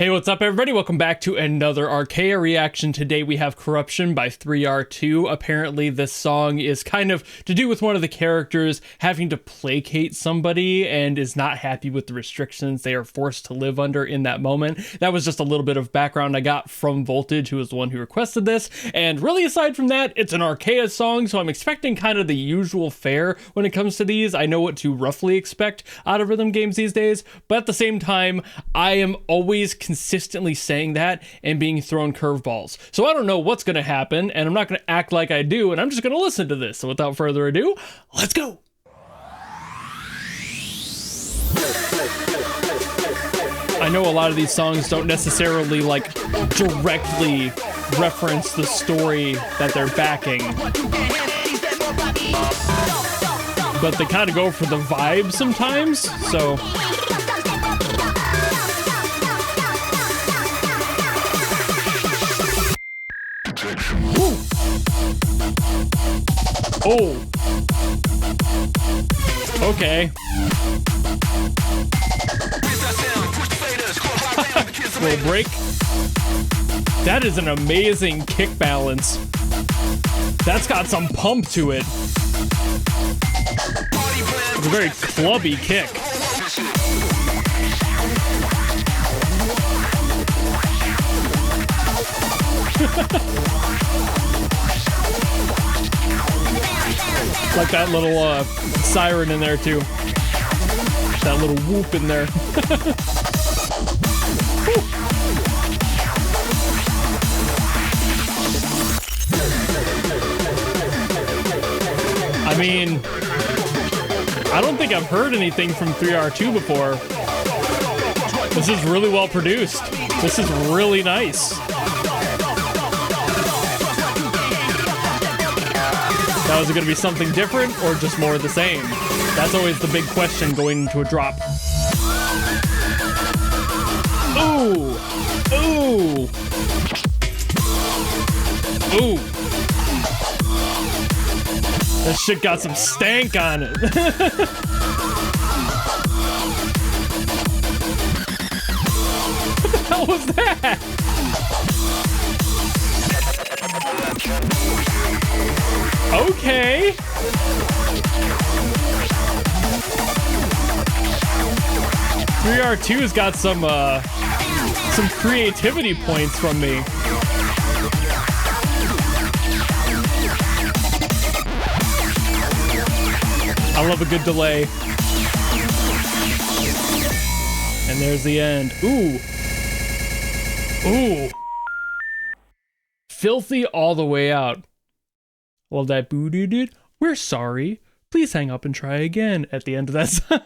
Hey, what's up, everybody? Welcome back to another Arcaea reaction. Today we have Corruption by 3R2. Apparently this song is kind of to do with one of the characters having to placate somebody and is not happy with the restrictions they are forced to live under in that moment. That was just a little bit of background I got from Voltage, who was the one who requested this. And really, aside from that, it's an Arcaea song, so I'm expecting kind of the usual fare when it comes to these. I know what to roughly expect out of rhythm games these days, but at the same time, I am always consistently saying that and being thrown curveballs. So I don't know what's going to happen, and I'm not going to act like I do, and I'm just going to listen to this. So without further ado, let's go. I know a lot of these songs don't necessarily like directly reference the story that they're backing, but they kind of go for the vibe sometimes, so oh, okay. Little break. That is an amazing kick balance. That's got some pump to it. It's a very clubby kick. Like that little siren in there too. That little whoop in there. I mean, I don't think I've heard anything from 3R2 before. This is really well produced. This is really nice. Now, is it going to be something different or just more of the same? That's always the big question going into a drop. Ooh! Ooh! Ooh! That shit got some stank on it. What the hell was that? Okay. 3R2's got some creativity points from me. I love a good delay. And there's the end. Ooh. Ooh. Filthy all the way out. Well, that boo-doo-doo, we're sorry. Please hang up and try again at the end of that song.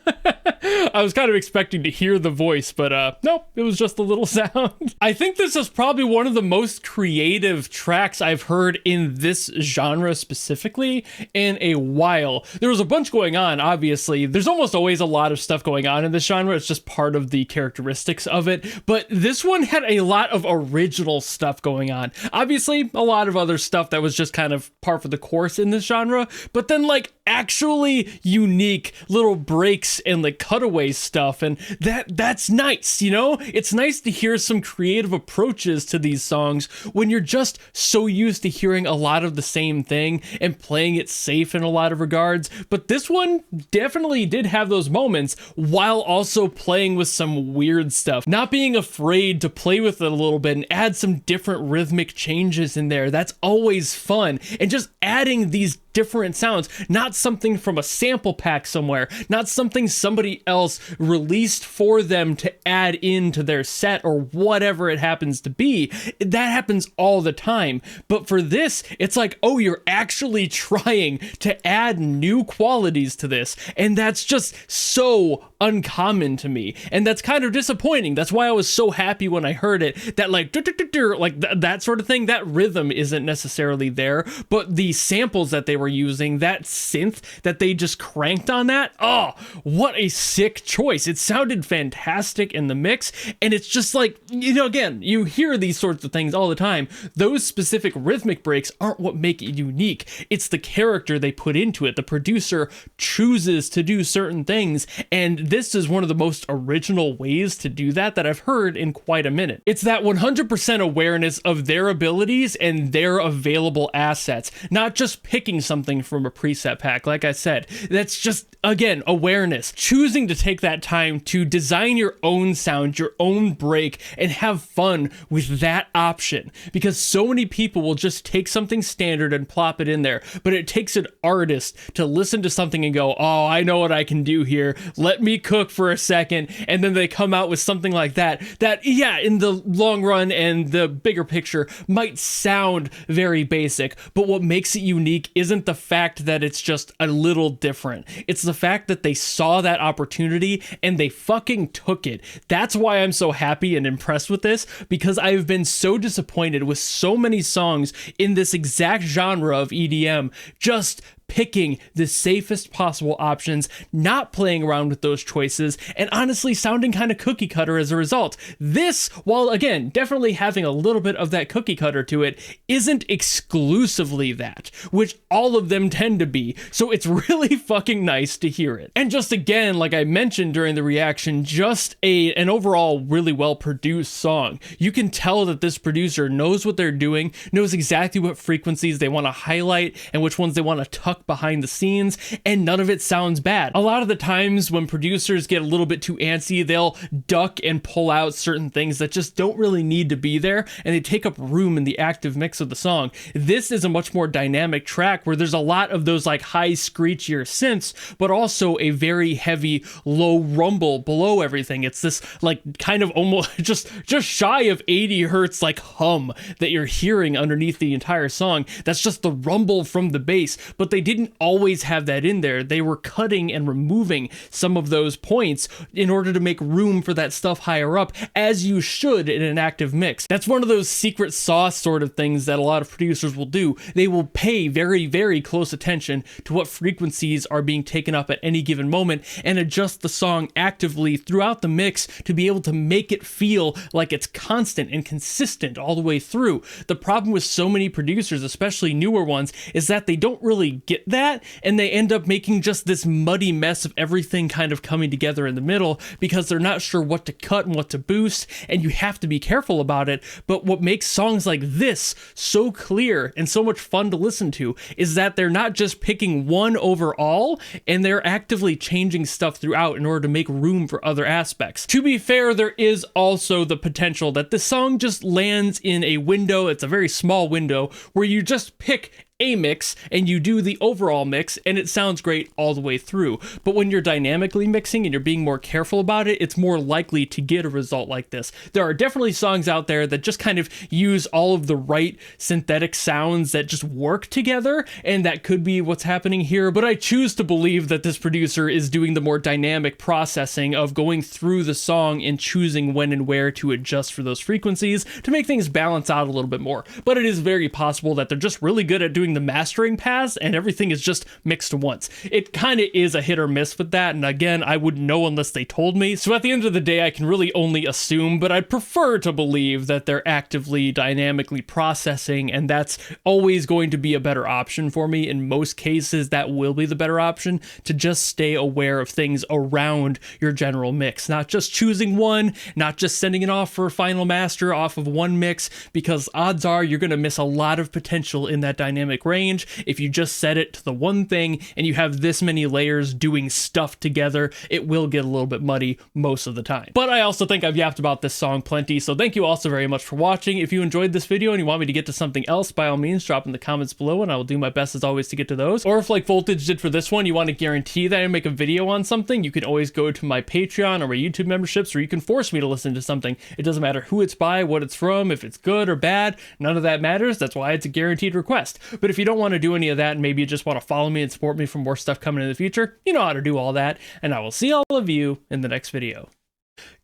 I was kind of expecting to hear the voice, but nope, it was just a little sound. I think this is probably one of the most creative tracks I've heard in this genre specifically in a while. There was a bunch going on, obviously. There's almost always a lot of stuff going on in this genre. It's just part of the characteristics of it. But this one had a lot of original stuff going on. Obviously, a lot of other stuff that was just kind of par for the course in this genre. But then, like, actually unique little breaks and like cutaway stuff, and that's nice, you know? It's nice to hear some creative approaches to these songs when you're just so used to hearing a lot of the same thing and playing it safe in a lot of regards. But this one definitely did have those moments while also playing with some weird stuff, not being afraid to play with it a little bit and add some different rhythmic changes in there. That's always fun, and just adding these different sounds, not something from a sample pack somewhere, not something somebody else released for them to add into their set or whatever it happens to be. That happens all the time. But for this, it's like, oh, you're actually trying to add new qualities to this. And that's just so uncommon to me. And that's kind of disappointing. That's why I was so happy when I heard it, that like, that sort of thing, that rhythm isn't necessarily there, but the samples that they were were using, that synth that they just cranked on that, oh, what a sick choice. It sounded fantastic in the mix, and it's just like, you know, again, you hear these sorts of things all the time. Those specific rhythmic breaks aren't what make it unique. It's the character they put into it. The producer chooses to do certain things, and this is one of the most original ways to do that I've heard in quite a minute. It's that 100% awareness of their abilities and their available assets, not just picking something from a preset pack. Like I said, that's just, again, awareness. Choosing to take that time to design your own sound, your own break, and have fun with that option. Because so many people will just take something standard and plop it in there, but it takes an artist to listen to something and go, oh, I know what I can do here. Let me cook for a second. And then they come out with something like that, yeah, in the long run and the bigger picture might sound very basic, but what makes it unique isn't the fact that it's just a little different. It's the fact that they saw that opportunity and they fucking took it. That's why I'm so happy and impressed with this, because I've been so disappointed with so many songs in this exact genre of EDM just picking the safest possible options, not playing around with those choices, and honestly sounding kind of cookie cutter as a result. This, while again definitely having a little bit of that cookie cutter to it, isn't exclusively that, which all of them tend to be, so it's really fucking nice to hear it. And just again, like I mentioned during the reaction, just an overall really well produced song. You can tell that this producer knows what they're doing, knows exactly what frequencies they want to highlight and which ones they want to tuck behind the scenes, and none of it sounds bad. A lot of the times when producers get a little bit too antsy, they'll duck and pull out certain things that just don't really need to be there, and they take up room in the active mix of the song. This is a much more dynamic track where there's a lot of those like high screechier synths, but also a very heavy low rumble below everything. It's this like kind of almost just shy of 80 hertz like hum that you're hearing underneath the entire song. That's just the rumble from the bass, but they didn't always have that in there. They were cutting and removing some of those points in order to make room for that stuff higher up, as you should in an active mix. That's one of those secret sauce sort of things that a lot of producers will do. They will pay very, very close attention to what frequencies are being taken up at any given moment and adjust the song actively throughout the mix to be able to make it feel like it's constant and consistent all the way through. The problem with so many producers, especially newer ones, is that they don't really get that, and they end up making just this muddy mess of everything kind of coming together in the middle because they're not sure what to cut and what to boost, and you have to be careful about it. But what makes songs like this so clear and so much fun to listen to is that they're not just picking one overall, and they're actively changing stuff throughout in order to make room for other aspects. To be fair, there is also the potential that this song just lands in a window, it's a very small window, where you just pick a mix and you do the overall mix and it sounds great all the way through. But when you're dynamically mixing and you're being more careful about it, it's more likely to get a result like this. There are definitely songs out there that just kind of use all of the right synthetic sounds that just work together, and that could be what's happening here, but I choose to believe that this producer is doing the more dynamic processing of going through the song and choosing when and where to adjust for those frequencies to make things balance out a little bit more. But it is very possible that they're just really good at doing the mastering pass and everything is just mixed once. It kind of is a hit or miss with that, and again, I wouldn't know unless they told me. So at the end of the day, I can really only assume, but I'd prefer to believe that they're actively dynamically processing, and that's always going to be a better option for me. In most cases, that will be the better option, to just stay aware of things around your general mix, not just choosing one, not just sending it off for a final master off of one mix, because odds are you're going to miss a lot of potential in that dynamic range if you just set it to the one thing and you have this many layers doing stuff together. It will get a little bit muddy most of the time. But I also think I've yapped about this song plenty, so thank you also very much for watching. If you enjoyed this video and you want me to get to something else, by all means drop in the comments below and I will do my best as always to get to those. Or if like Voltage did for this one, you want to guarantee that I make a video on something, you can always go to my Patreon or my YouTube memberships, or you can force me to listen to something. It doesn't matter who it's by, what it's from, if it's good or bad, none of that matters. That's why it's a guaranteed request. But if you don't want to do any of that and maybe you just want to follow me and support me for more stuff coming in the future, you know how to do all that, and I will see all of you in the next video.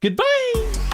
Goodbye!